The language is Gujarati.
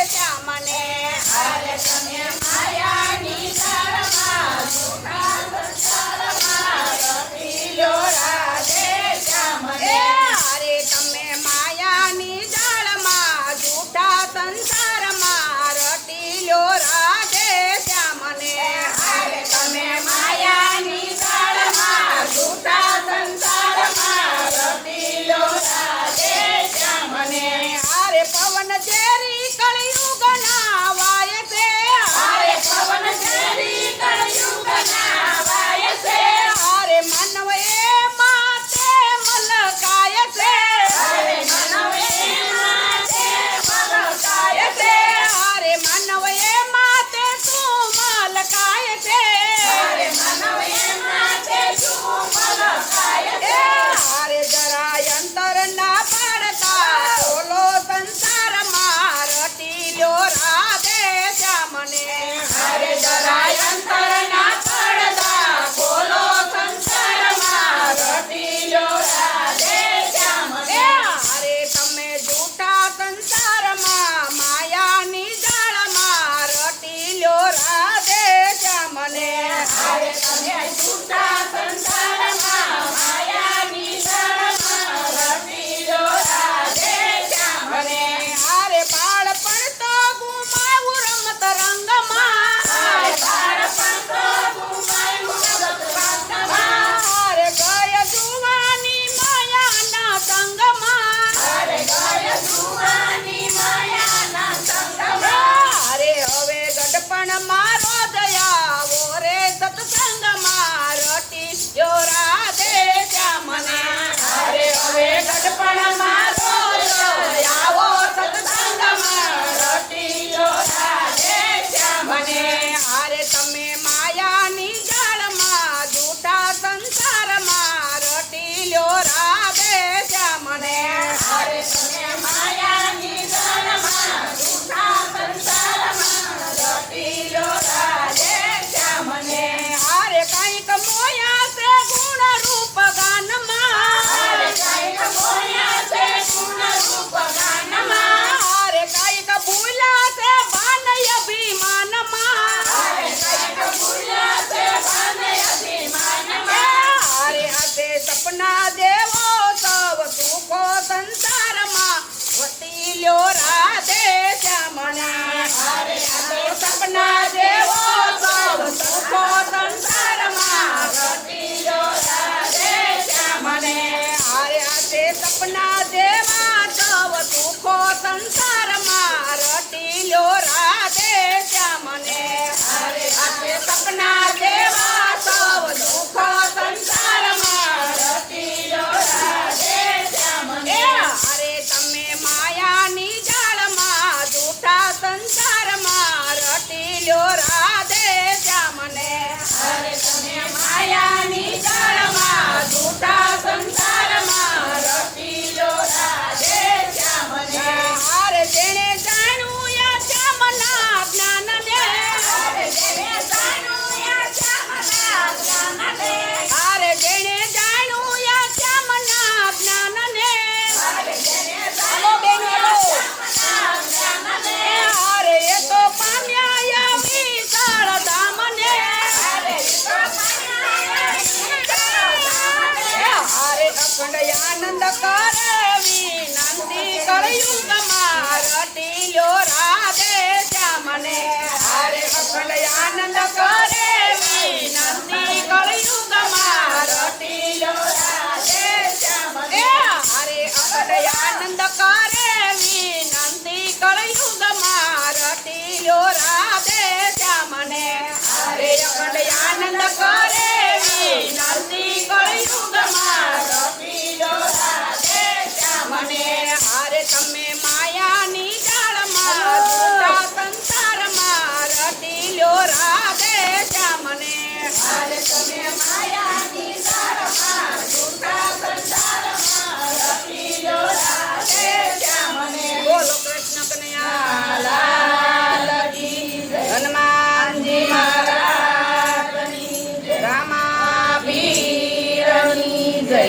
શ્યામને અરે તમે માયાની જાળમાં જૂઠા સંસારમાં રટીલો રાધે શ્યામને અરે તમે માયાની જાળમાં જૂઠા સંસારમાં રટીલો રાધે શ્યામને અરે તમે માયાની જાળમાં જૂઠા સંસારમાં રટીલો રાધે શ્યામને અરે પવન ઝેરી કળિયુગના વાય છે અરે પવન ઝેરી કળિયુગના વાય છે અરે માનવ એ માતે મલકાય છે અરે માનવ એ માતે મલકાય છે અરે માનવ એ માતે તું મલકાય છે અરે માનવ એ માતે તું મલકાય છે અરે જરાય અંતર ના પાડતા બોલો સંસારમાં રટીલો રાધે શ્યામને અરે જરાય અંતર ના પડતા બોલો સંસારમાં રટીલો રાધે શ્યામને અરે તમે જૂઠા સંસારમાં માયાની જાળમાં રટીલો રાધે શ્યામને અરે તમે જૂઠા સંસારમાં માયાની જાળમાં રટીલો રાધે શ્યામને અરે બાળપણ તો ગુમાવું રમત રંગમાં અરે બાળપણ તો ગુમાવું રમત રંગમાં અરે ગય જુવાની માયાના સંગમાં અરે ગય જુવાની માયાના સંગમાં અરે હવે ગઢપણ મારો દયાવો રે સત્સંગમાં રટીલો રાધે શ્યામને અરે હવે ગઢપણ મારો દયાવો સત્સંગમાં રટીલો રાધે શ્યામને અરે તમે માયાની જાળમાં જૂઠા સંસારમાં રટીલો રાધે શ્યામને અરે તમે માયાની જાળમાં જૂઠા સંસારમાં રટીલો રાધે શ્યામને અરે કંઈક મોયા છે ગુણ રૂપ ગાનમાં અરે કંઈક મોયા છે ગુણ રૂપ ગાનમાં અરે કંઈક ભૂલા છે ભાન અભિમાનમાં અરે કંઈક ભૂલા છે ભાન અભિમાનમાં અરે આતે સપના દેવો સૌ સુખો સંસારમાં વટીલો રાધે શ્યામને અરે આતે સપના દેવો સૌ સુખો સંસારમાં વટીલો રાધે શ્યામને અરે આતે સપના દેવા સૌ સુખો સંસારમાં રટીલો રાધે શ્યામને અરે આતે સપના દેવા સૌ સુખો સંસારમાં રટીલો રાધે શ્યામને અરે તમે માયાની જાળમાં જૂઠા સંસારમાં રટીલો રાધે શ્યામને અરે તમે માયાની જાળમાં જૂઠા સંસારમાં રટીલો રાધે શ્યામને અરે જેણે જાણ્યું યા શ્યામના જ્ઞાનને અરે જેણે જાણ્યું યા શ્યામના જ્ઞાનને અરે જેણે જાણ્યું યા શ્યામના જ્ઞાનને અરે જેણે જાણ્યું યા શ્યામના જ્ઞાનને અરે એ તો પામ્યા યા વિશાળ ધામને અરે એ તો પામ્યા યા વિશાળ ધામને અરે અખંડ આનંદ કરે વિનંતી કળયુગમાં રટીલો રાધે શ્યામને અરે અખંડ આનંદ કરે વિનંતી કળયુગમાં રટીલો રાધે શ્યામને અરે અખંડ આનંદ કરે વિનંતી કળયુગમાં રટીલો રાધે શ્યામને અરે અખંડ આનંદ કરે વિનંતી કળયુગમાં રટીલો રાધે શ્યામને અરે તમે માયાની જાળમાં જૂઠા સંસારમાં રટીલો રાધે શ્યામને અરે તમે માયાની જાળમાં જૂઠા સંસારમાં રટીલો રાધે શ્યામને બોલો કૃષ્ણ કનૈયા લાલ કી જય હનુમાનજી મહારાજની જય રામા પીરની જય